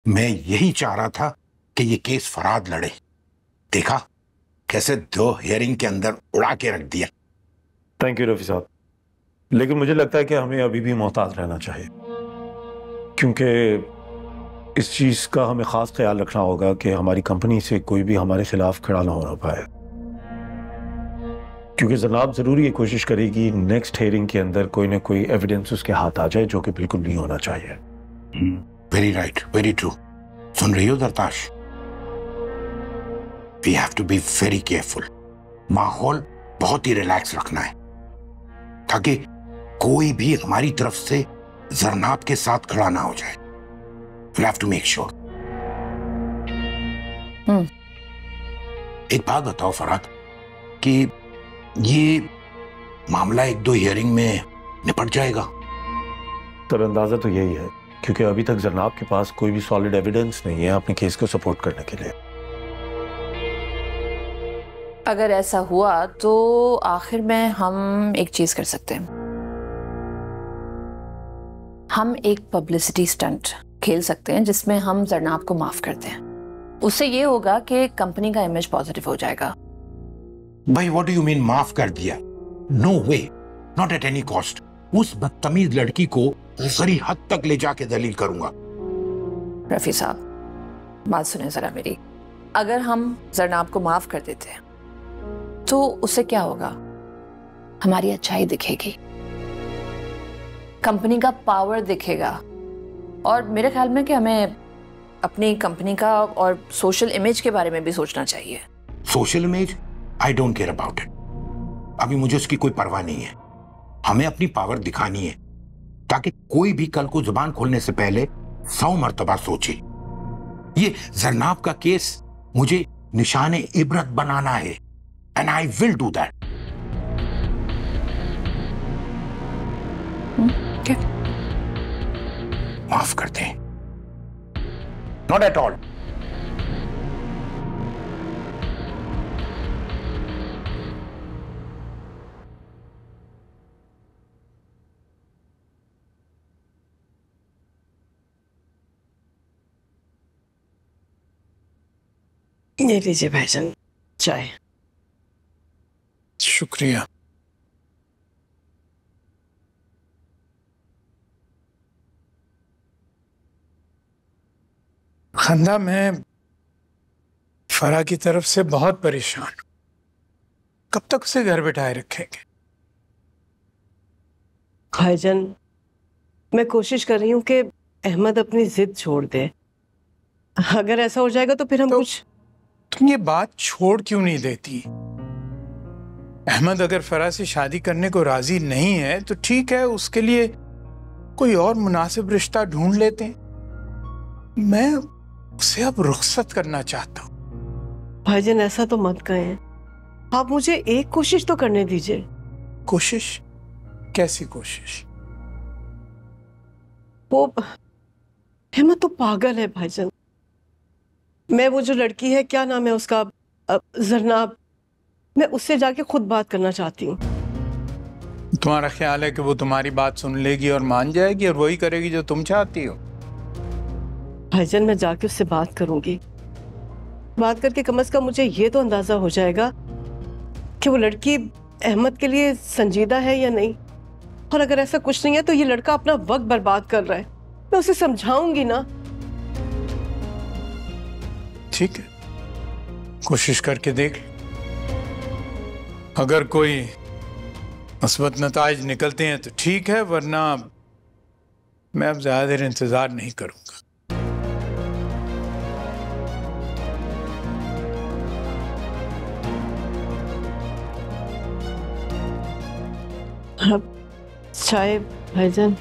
मैं यही चाह रहा था कि ये केस फराद लड़े। देखा कैसे 2 हियरिंग के अंदर उड़ा के रख दिया। थैंक यू रफी साहब, लेकिन मुझे लगता है कि हमें अभी भी मोहतात रहना चाहिए, क्योंकि इस चीज का हमें खास ख्याल रखना होगा कि हमारी कंपनी से कोई भी हमारे खिलाफ खड़ा ना हो पाए, क्योंकि जनाब जरूर ये कोशिश करेगी नेक्स्ट हियरिंग के अंदर कोई ना कोई एविडेंस उसके हाथ आ जाए, जो कि बिल्कुल नहीं होना चाहिए। Very right, very true. सुन रही हो दरताश? We have to be very careful. माहौल बहुत ही रिलैक्स रखना है ताकि कोई भी हमारी तरफ से जरनाब के साथ खड़ा ना हो जाए। We'll have to make sure. एक बात बताओ फराद कि ये मामला 1-2 हियरिंग में निपट जाएगा? तर अंदाजा तो यही है, क्योंकि अभी तक जरनाब के पास कोई भी सॉलिड एविडेंस नहीं है अपने केस को सपोर्ट करने के लिए। अगर ऐसा हुआ तो आखिर में हम एक चीज कर सकते हैं, हम एक पब्लिसिटी स्टंट खेल सकते हैं जिसमें हम जरनाब को माफ करते हैं। उससे ये होगा कि कंपनी का इमेज पॉजिटिव हो जाएगा। भाई व्हाट डू यू मीन माफ कर दिया? No way, not at any cost. उस बदतमीज लड़की को जरी हद तक ले जाके दलील करूंगा। रफी साहब बात सुने जरा मेरी। अगर हम जरनाब को माफ कर देते हैं तो उससे क्या होगा? हमारी अच्छाई दिखेगी, कंपनी का पावर दिखेगा, और मेरे ख्याल में कि हमें अपनी कंपनी का और सोशल इमेज के बारे में भी सोचना चाहिए। Social image? I don't care about it. अभी मुझे उसकी कोई परवाह नहीं है। हमें अपनी पावर दिखानी है ताकि कोई भी कल को जुबान खोलने से पहले 100 मर्तबा सोचे। ये जरनाब का केस मुझे निशाने इबरत बनाना है, and I will do that. माफ करते हैं। Not at all. ये लीजिए भाईजान चाय। शुक्रिया। खंदा, मैं फरा की तरफ से बहुत परेशान हूं। कब तक उसे घर बिठाए रखेंगे? भाईजान मैं कोशिश कर रही हूँ कि अहमद अपनी जिद छोड़ दे। अगर ऐसा हो जाएगा तो फिर हम कुछ। तुम ये बात छोड़ क्यों नहीं देती? अहमद अगर फरा से शादी करने को राजी नहीं है तो ठीक है, उसके लिए कोई और मुनासिब रिश्ता ढूंढ लेते हैं। मैं उसे अब रुखसत करना चाहता हूँ। भाईजान ऐसा तो मत कहें, आप मुझे एक कोशिश तो करने दीजिए। कोशिश? कैसी कोशिश? वो अहमद तो पागल है भाईजान। मैं वो जो लड़की है, क्या नाम है उसका, जरनाब, मैं उससे जाके खुद बात करना चाहती हूँ। तुम्हारा ख्याल है कि वो तुम्हारी बात सुन लेगी और मान जाएगी और वही करेगी जो तुम चाहती हो? भाईजान मैं जाके उससे बात करूंगी। बात करके कम से कम मुझे ये तो अंदाजा हो जाएगा कि वो लड़की अहमद के लिए संजीदा है या नहीं। और अगर ऐसा कुछ नहीं है तो ये लड़का अपना वक्त बर्बाद कर रहा है। मैं उसे समझाऊंगी ना। ठीक है, कोशिश करके देख। अगर कोई मुस्बत नताइज निकलते हैं तो ठीक है, वरना मैं अब ज्यादा देर इंतजार नहीं करूंगा। अब चाय भाईजान।